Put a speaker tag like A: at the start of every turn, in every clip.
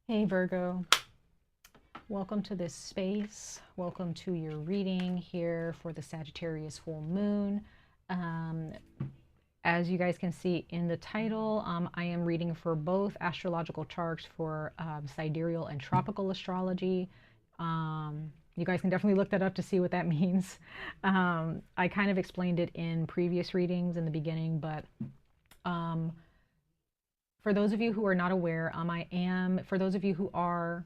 A: Hey Virgo, welcome to this space. Welcome to your reading here for the Sagittarius full moon. Um, as you guys can see in the title, I am reading for both astrological charts for sidereal and tropical astrology. You guys can definitely look that up to see what that means. I kind of explained it in previous readings in the beginning, but um, for those of you who are not aware, for those of you who are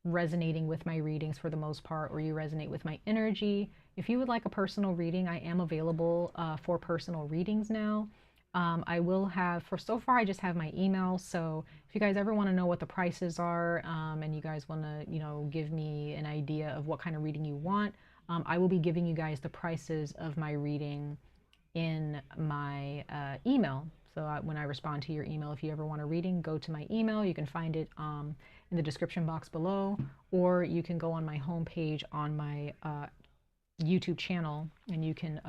A: resonating with my readings for the most part, or you resonate with my energy, if you would like a personal reading, I am available for personal readings now. I will have, for so far, I just have my email. So if you guys ever want to know what the prices are, and you guys want to, give me an idea of what kind of reading you want, I will be giving you guys the prices of my reading in my email. So when I respond to your email, if you ever want a reading, go to my email. You can find it in the description box below, or you can go on my homepage on my YouTube channel, and you can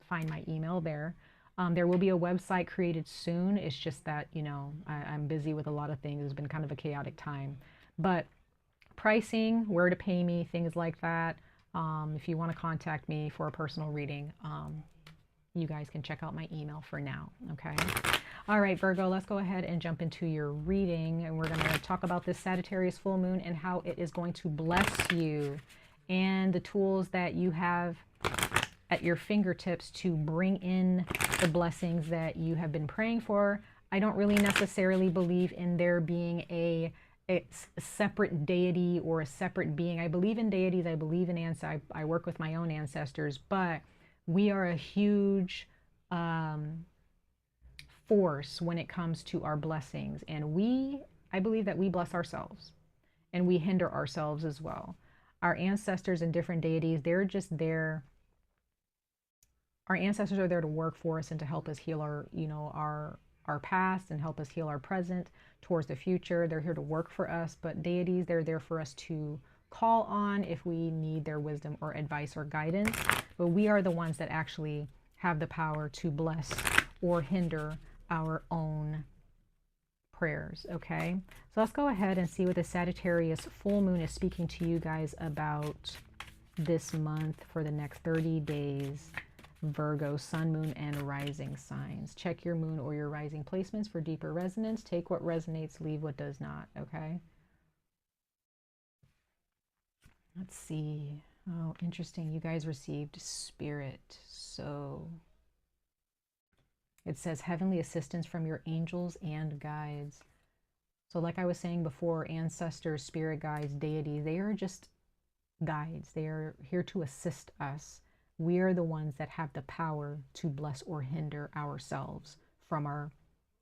A: find my email there. There will be a website created soon. It's just that, I'm busy with a lot of things. It's been kind of a chaotic time. But pricing, where to pay me, things like that. If you want to contact me for a personal reading, you guys can check out my email for now. Okay. All right, Virgo, let's go ahead and jump into your reading. And we're going to talk about this Sagittarius full moon and how it is going to bless you and the tools that you have at your fingertips to bring in the blessings that you have been praying for. I don't really necessarily believe in there being a separate deity or a separate being. I believe in deities. I believe in ancestors. I work with my own ancestors, but we are a huge force when it comes to our blessings. And I believe that we bless ourselves and we hinder ourselves as well. Our ancestors and different deities, they're just there. Our ancestors are there to work for us and to help us heal our past and help us heal our present towards the future. They're here to work for us, but deities, they're there for us to call on if we need their wisdom or advice or guidance. But we are the ones that actually have the power to bless or hinder our own prayers. Okay, so let's go ahead and see what the Sagittarius full moon is speaking to you guys about this month for the next 30 days. Virgo, sun, moon, and rising signs. Check your moon or your rising placements for deeper resonance. Take what resonates, leave what does not. Okay. Let's see. Oh, interesting. You guys received spirit. So it says heavenly assistance from your angels and guides. So like I was saying before, ancestors, spirit guides, deities, they are just guides. They are here to assist us. We are the ones that have the power to bless or hinder ourselves from our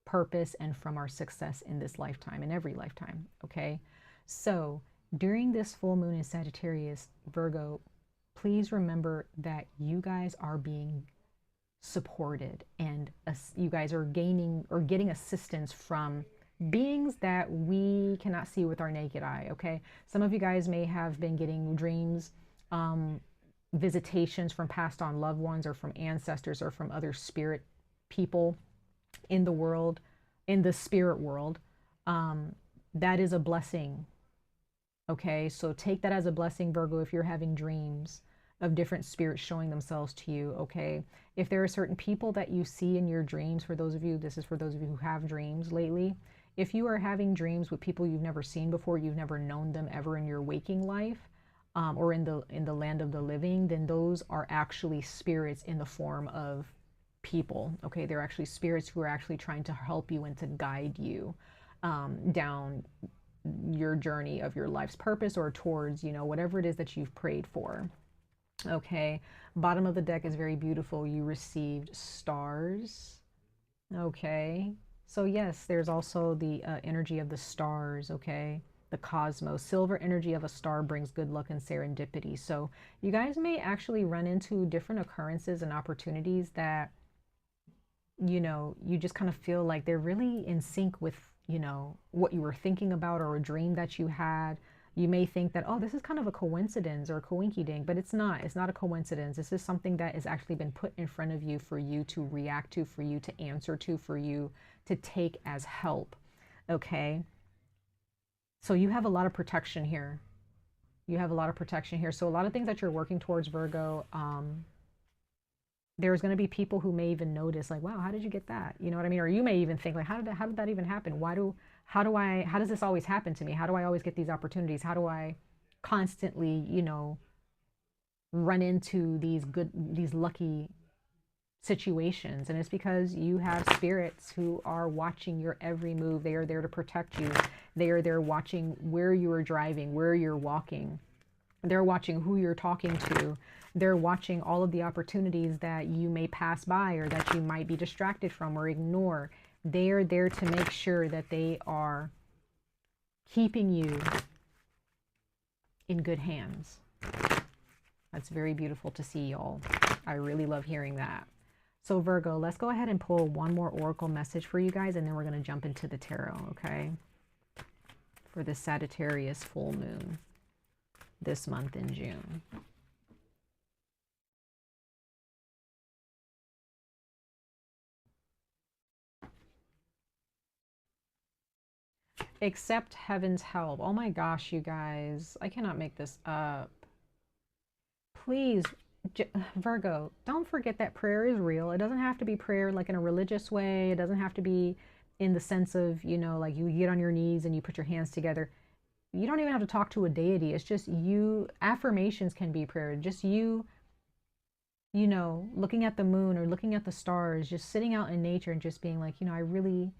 A: purpose and from our success in this lifetime, in every lifetime. Okay. So during this full moon in Sagittarius, Virgo, please remember that you guys are being supported and you guys are gaining or getting assistance from beings that we cannot see with our naked eye. Okay. Some of you guys may have been getting dreams, visitations from passed on loved ones or from ancestors or from other spirit people in the world, in the spirit world. That is a blessing. Okay, so take that as a blessing, Virgo, if you're having dreams of different spirits showing themselves to you. Okay, if there are certain people that you see in your dreams, for those of you, this is for those of you who have dreams lately. If you are having dreams with people you've never seen before, you've never known them ever in your waking life, or in the land of the living, then those are actually spirits in the form of people. Okay, they're actually spirits who are actually trying to help you and to guide you down your journey of your life's purpose or towards, whatever it is that you've prayed for. Okay, bottom of the deck is very beautiful. You received stars. Okay, so yes, there's also the energy of the stars. Okay, the cosmos. Silver energy of a star brings good luck and serendipity. So you guys may actually run into different occurrences and opportunities that, you just kind of feel like they're really in sync with, what you were thinking about or a dream that you had. You may think that, oh, this is kind of a coincidence or a coinky-dink, but it's not. It's not a coincidence. This is something that has actually been put in front of you for you to react to, for you to answer to, for you to take as help. Okay. So you have a lot of protection here. You have a lot of protection here. So a lot of things that you're working towards, Virgo, there's going to be people who may even notice, like, wow, how did you get that? You know what I mean? Or you may even think, like, how did that even happen? How does this always happen to me? How do I always get these opportunities? How do I constantly, you know, run into these lucky situations? And it's because you have spirits who are watching your every move. They are there to protect you. They are there watching where you are driving, where you're walking. They're watching who you're talking to. They're watching all of the opportunities that you may pass by or that you might be distracted from or ignore. They are there to make sure that they are keeping you in good hands. That's very beautiful to see, y'all. I really love hearing that. So Virgo, let's go ahead and pull one more oracle message for you guys, and then we're going to jump into the tarot, okay? For the Sagittarius full moon this month in June. Accept heaven's help. Oh my gosh, you guys. I cannot make this up. Please, Virgo, don't forget that prayer is real. It doesn't have to be prayer like in a religious way. It doesn't have to be in the sense of, you know, like you get on your knees and you put your hands together. You don't even have to talk to a deity. It's just you. Affirmations can be prayer. Just you know, looking at the moon or looking at the stars, just sitting out in nature and just being like, you know, I really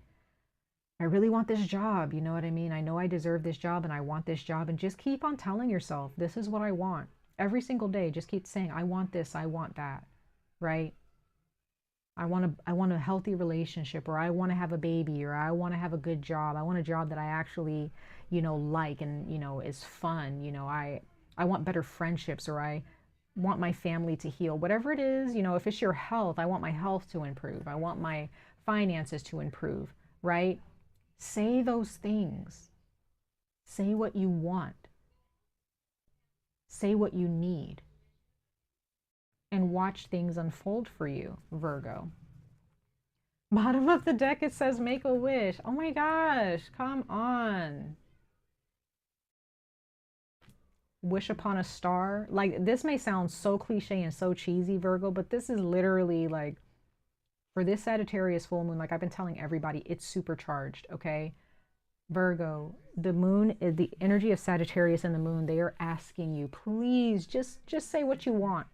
A: want this job. You know what I mean? I know I deserve this job and I want this job. And just keep on telling yourself, this is what I want. Every single day, just keep saying, I want this, I want that, right? I want a healthy relationship, or I want to have a baby, or I want to have a good job. I want a job that I actually, you know, like and, you know, is fun. You know, I want better friendships, or I want my family to heal. Whatever it is, you know, if it's your health, I want my health to improve. I want my finances to improve, right? Say those things. Say what you want. Say what you need. And watch things unfold for you, Virgo. Bottom of the deck, it says make a wish. Oh my gosh, come on. Wish upon a star. Like, this may sound so cliche and so cheesy, Virgo, but this is literally like, for this Sagittarius full moon, like I've been telling everybody, it's supercharged, okay? Virgo, the moon is the energy of Sagittarius and the moon. They are asking you, please just say what you want.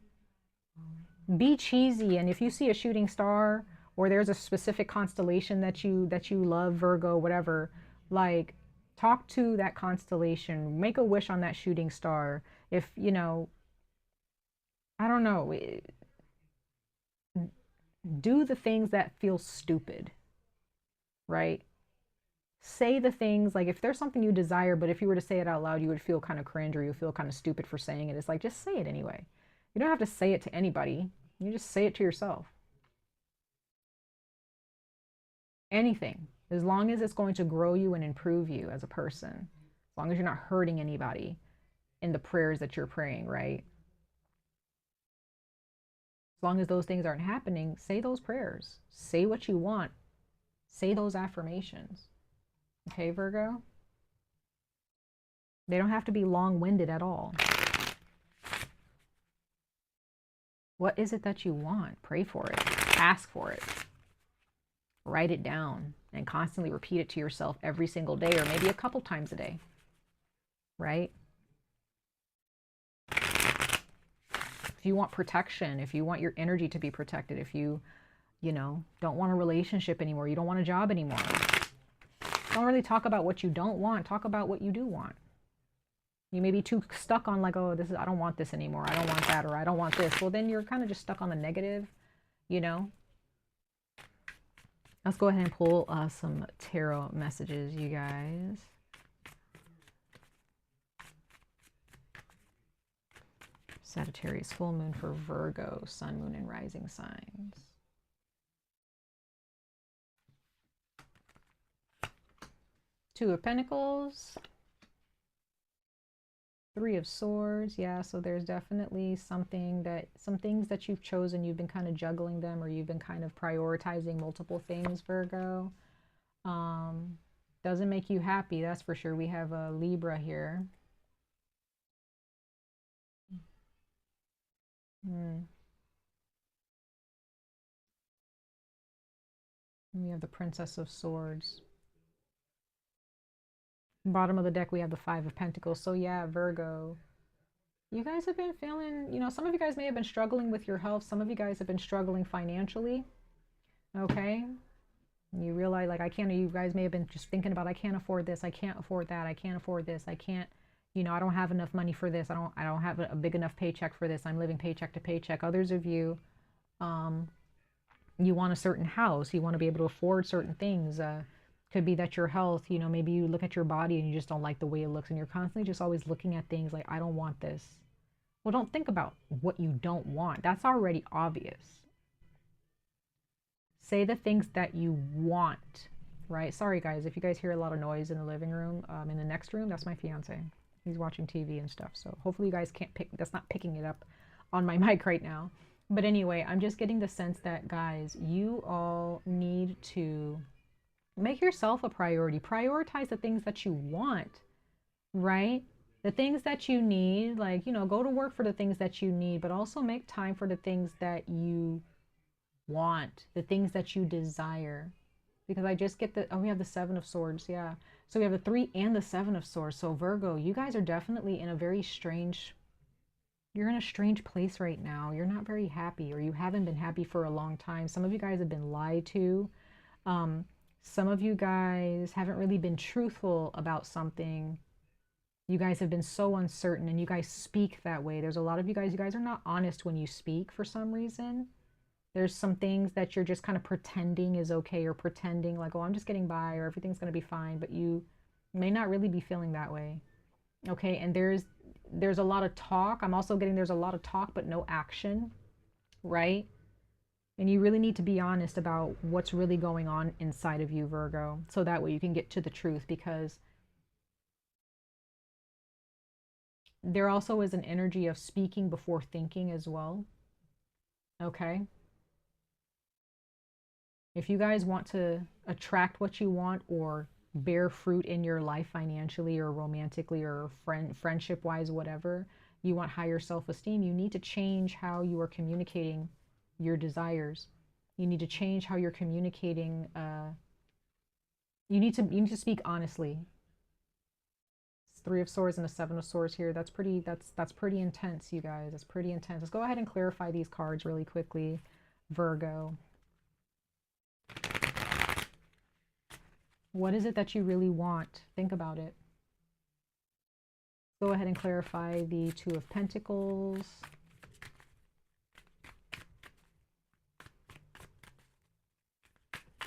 A: Be cheesy. And if you see a shooting star or there's a specific constellation that you love, Virgo, whatever, like, talk to that constellation, make a wish on that shooting star. If, you know, I don't know, do the things that feel stupid, right? Say the things, like if there's something you desire, but if you were to say it out loud, you would feel kind of cringe or you feel kind of stupid for saying it. It's like, just say it anyway. You don't have to say it to anybody. You just say it to yourself. Anything, as long as it's going to grow you and improve you as a person, as long as you're not hurting anybody in the prayers that you're praying, right? As long as those things aren't happening, say those prayers. Say what you want. Say those affirmations. Okay, Virgo? They don't have to be long-winded at all. What is it that you want? Pray for it. Ask for it. Write it down and constantly repeat it to yourself every single day, or maybe a couple times a day, right? If you want protection, if you want your energy to be protected, if you know, don't want a relationship anymore, you don't want a job anymore, don't really talk about what you don't want. Talk about what you do want. You may be too stuck on like, oh, this is, I don't want this anymore. I don't want that, or I don't want this. Well, then you're kind of just stuck on the negative, you know? Let's go ahead and pull some tarot messages, you guys. Sagittarius full moon for Virgo, sun, moon, and rising signs. Two of Pentacles. Three of Swords. Yeah, so there's definitely some things that you've chosen, you've been kind of juggling them, or you've been kind of prioritizing multiple things, Virgo. The Doesn't make you happy, that's for sure. We have a Libra here. We have the Princess of Swords. Bottom of the deck, we have the Five of Pentacles. So yeah, Virgo, you guys have been feeling, you know, some of you guys may have been struggling with your health. Some of you guys have been struggling financially. Okay. You realize, like, I can't, you guys may have been just thinking about, I can't afford this. I can't afford that. I can't afford this. I can't, you know, I don't have enough money for this. I don't have a big enough paycheck for this. I'm living paycheck to paycheck. Others of you, you want a certain house. You want to be able to afford certain things. Could be that your health, you know, maybe you look at your body and you just don't like the way it looks and you're constantly just always looking at things like, I don't want this. Well, don't think about what you don't want. That's already obvious. Say the things that you want, right? Sorry, guys, if you guys hear a lot of noise in the living room, in the next room, that's my fiance. He's watching TV and stuff. So hopefully you guys can't pick, that's not picking it up on my mic right now. But anyway, I'm just getting the sense that, guys, you all need to make yourself a priority. Prioritize the things that you want, right? The things that you need, like, you know, go to work for the things that you need, but also make time for the things that you want, the things that you desire. Because I just get the, oh, we have the Seven of Swords. Yeah. So we have the Three and the Seven of Swords. So Virgo, you guys are definitely in a very strange, you're in a strange place right now. You're not very happy, or you haven't been happy for a long time. Some of you guys have been lied to. Some of you guys haven't really been truthful about something. You guys have been so uncertain, and you guys speak that way. There's a lot of you guys are not honest when you speak for some reason. There's some things that you're just kind of pretending is okay, or pretending like, oh, I'm just getting by, or everything's going to be fine, but you may not really be feeling that way. Okay, and there's a lot of talk. I'm also getting there's a lot of talk but no action, right? And you really need to be honest about what's really going on inside of you, Virgo, so that way you can get to the truth, because there also is an energy of speaking before thinking as well. Okay? If you guys want to attract what you want or bear fruit in your life financially or romantically or friendship-wise, whatever, you want higher self-esteem, you need to change how you are communicating your desires. You need to change how you're communicating. You need to speak honestly. It's Three of Swords and a Seven of Swords here. That's pretty intense, you guys. That's pretty intense. Let's go ahead and clarify these cards really quickly, Virgo. What is it that you really want? Think about it. Go ahead and clarify the Two of Pentacles.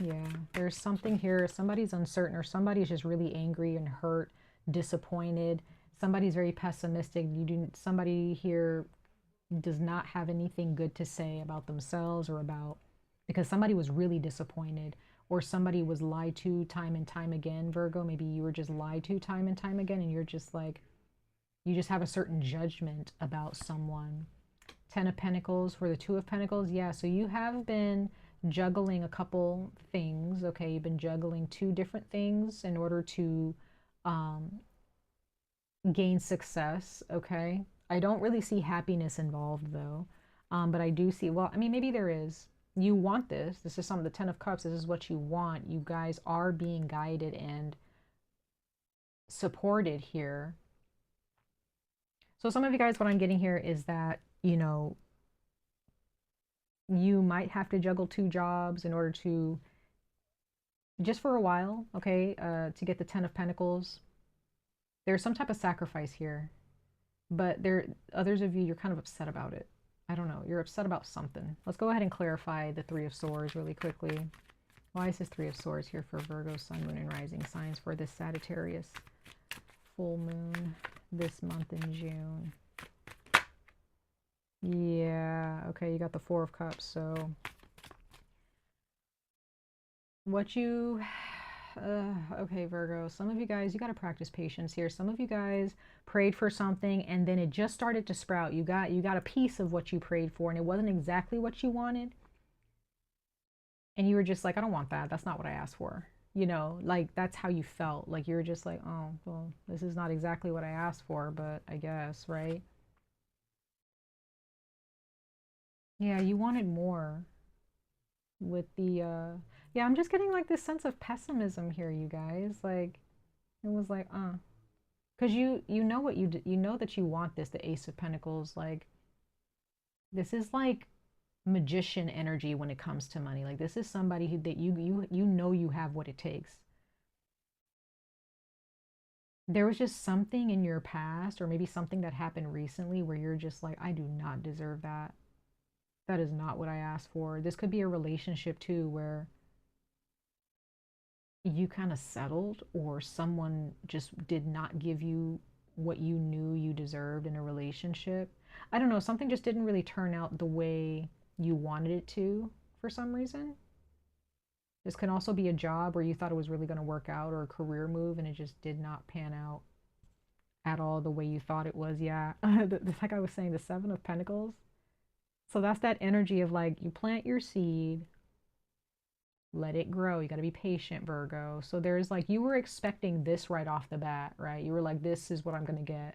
A: Yeah, there's something here. Somebody's uncertain, or somebody's just really angry and hurt, disappointed. Somebody's very pessimistic. Somebody here does not have anything good to say about themselves, or about, because somebody was really disappointed, or somebody was lied to time and time again, Virgo. Maybe you were just lied to time and time again, and you're just like, you just have a certain judgment about someone. Ten of Pentacles for the Two of Pentacles. Yeah, so you have been juggling a couple things. Okay, you've been juggling two different things in order to gain success. Okay, I don't really see happiness involved though, but I do see, well, I mean, maybe there is. You want this. This is some of the Ten of Cups. This is what you want. You guys are being guided and supported here. So some of you guys, what I'm getting here is that, you know, you might have to juggle two jobs in order to, just for a while, okay, to get the Ten of Pentacles. There's some type of sacrifice here, but others of you, you're kind of upset about it. I don't know. You're upset about something. Let's go ahead and clarify the Three of Swords really quickly. Why is this Three of Swords here for Virgo, Sun, Moon, and Rising signs for this Sagittarius full moon this month in June? Yeah, okay, you got the Four of Cups. So what you... okay, Virgo, some of you guys, you got to practice patience here. Some of you guys prayed for something and then it just started to sprout. You got a piece of what you prayed for and it wasn't exactly what you wanted. And you were just like, I don't want that. That's not what I asked for. you know, like that's how you felt. Like you're just like, oh, well, this is not exactly what I asked for, but I guess, right? Yeah, you wanted more with the yeah, I'm just getting like this sense of pessimism here, you guys. Like it was like, because you know what you know that you want this, the Ace of Pentacles. Like this is like magician energy when it comes to money. Like this is somebody who that you know you have what it takes. There was just something in your past or maybe something that happened recently where you're just like, I do not deserve that. That is not what I asked for. This could be a relationship too where you kind of settled or someone just did not give you what you knew you deserved in a relationship. I don't know, something just didn't really turn out the way you wanted it to for some reason. This can also be a job where you thought it was really going to work out or a career move and it just did not pan out at all the way you thought it was. Yeah. Like I was saying, the Seven of Pentacles. So that's that energy of like you plant your seed, let it grow. You got to be patient, Virgo. So there's like you were expecting this right off the bat, right? You were like, this is what I'm going to get.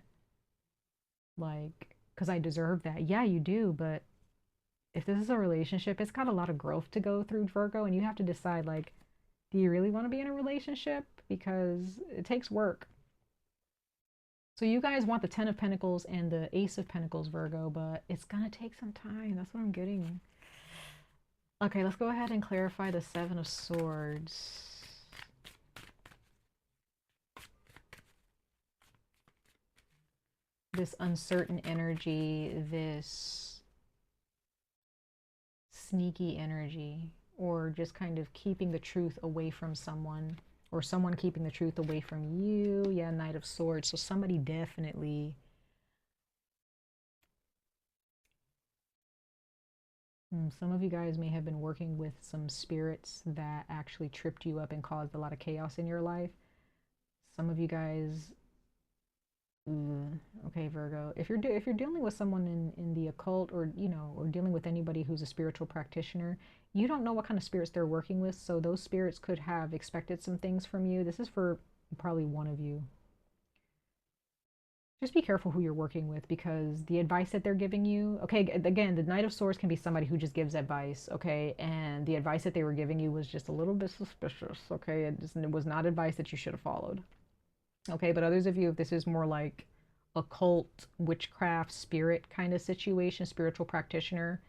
A: Like, because I deserve that. Yeah, you do. But if this is a relationship, it's got a lot of growth to go through, Virgo. And you have to decide, like, do you really want to be in a relationship? Because it takes work. So you guys want the Ten of Pentacles and the Ace of Pentacles, Virgo, but it's going to take some time. That's what I'm getting. Okay, let's go ahead and clarify the Seven of Swords. This uncertain energy, this sneaky energy, or just kind of keeping the truth away from someone, or someone keeping the truth away from you. Yeah, Knight of Swords. So somebody definitely... some of you guys may have been working with some spirits that actually tripped you up and caused a lot of chaos in your life. Some of you guys... okay, Virgo. If you're dealing with someone in the occult, or you know, or dealing with anybody who's a spiritual practitioner, you don't know what kind of spirits they're working with. So those spirits could have expected some things from you. This is for probably one of you. Just be careful who you're working with because the advice that they're giving you, okay, again, the Knight of Swords can be somebody who just gives advice, okay, and the advice that they were giving you was just a little bit suspicious, okay, it was not advice that you should have followed, okay, but others of you, if this is more like occult, witchcraft, spirit kind of situation, spiritual practitioner,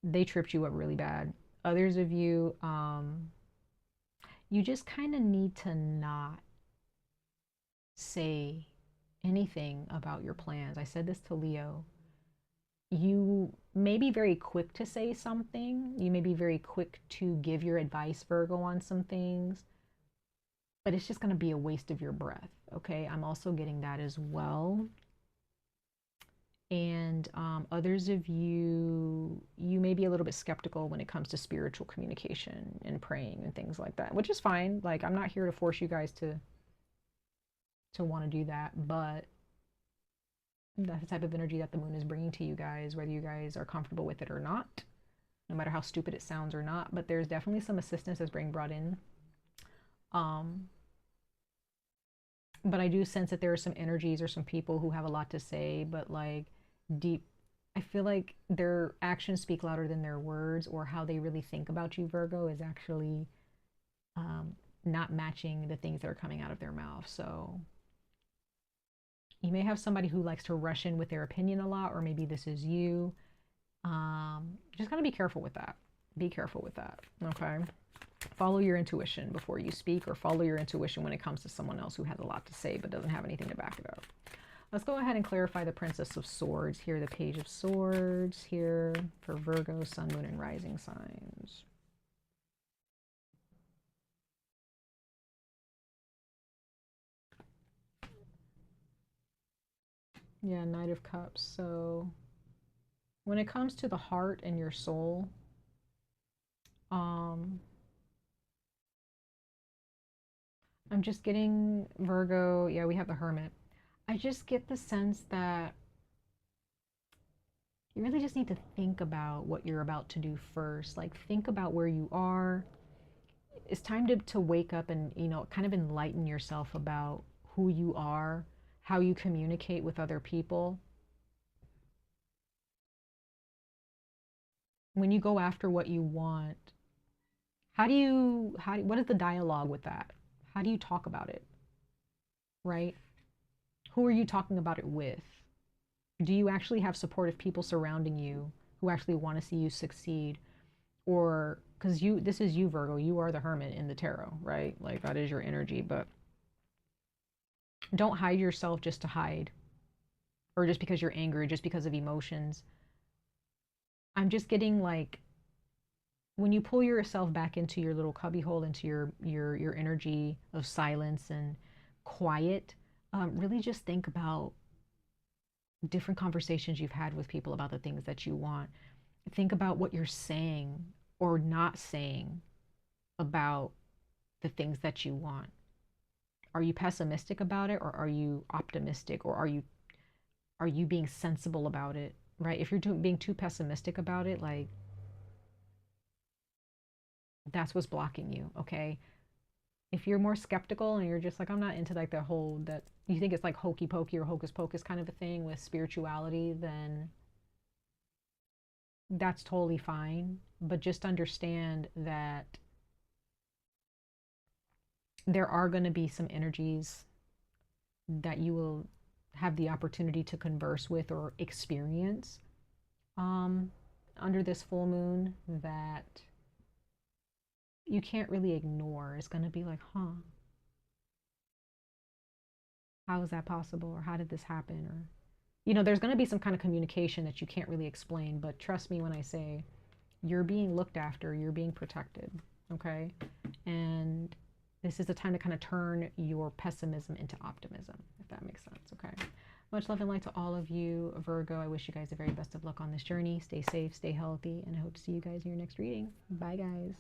A: they tripped you up really bad. Others of you, you just kind of need to not say anything about your plans. I said this to Leo. You may be very quick to say something. You may be very quick to give your advice, Virgo, on some things, but it's just going to be a waste of your breath. Okay. I'm also getting that as well. And others of you, you may be a little bit skeptical when it comes to spiritual communication and praying and things like that, which is fine. Like, I'm not here to force you guys to want to do that, but that's the type of energy that the moon is bringing to you guys, whether you guys are comfortable with it or not, no matter how stupid it sounds or not. But there's definitely some assistance that's being brought in. But I do sense that there are some energies or some people who have a lot to say, but like deep, I feel like their actions speak louder than their words, or how they really think about you, Virgo, is actually not matching the things that are coming out of their mouth. So you may have somebody who likes to rush in with their opinion a lot, or maybe this is you. Just gotta be careful with that. Be careful with that, okay? Follow your intuition before you speak, or follow your intuition when it comes to someone else who has a lot to say but doesn't have anything to back it up. Let's go ahead and clarify the Princess of Swords here, the Page of Swords here for Virgo, Sun, Moon, and Rising signs. Yeah, Knight of Cups. So when it comes to the heart and your soul, I'm just getting Virgo. Yeah, we have the Hermit. I just get the sense that you really just need to think about what you're about to do first. Like, think about where you are. it's time to wake up and, you know, kind of enlighten yourself about who you are, how you communicate with other people. When you go after what you want, what is the dialogue with that? How do you talk about it, right? Who are you talking about it with? Do you actually have supportive people surrounding you who actually want to see you succeed? Or because this is you, Virgo, you are the hermit in the tarot, right? Like that is your energy, but don't hide yourself just to hide, or just because you're angry, just because of emotions. I'm just getting like, when you pull yourself back into your little cubbyhole, into your energy of silence and quiet, really just think about different conversations you've had with people about the things that you want. Think about what you're saying or not saying about the things that you want. Are you pessimistic about it, or are you optimistic, or are you being sensible about it, right? If you're being too pessimistic about it, like that's what's blocking you, okay? If you're more skeptical and you're just like, I'm not into like the whole, that you think it's like hokey pokey or hocus pocus kind of a thing with spirituality, then that's totally fine. But just understand that there are going to be some energies that you will have the opportunity to converse with or experience um, under this full moon that you can't really ignore. It's going to be like, huh, how is that possible? Or how did this happen? Or, you know, there's going to be some kind of communication that you can't really explain. But trust me when I say you're being looked after, you're being protected, okay? And this is the time to kind of turn your pessimism into optimism, if that makes sense, okay? Much love and light to all of you, Virgo. I wish you guys the very best of luck on this journey. Stay safe, stay healthy, and I hope to see you guys in your next reading. Bye, guys.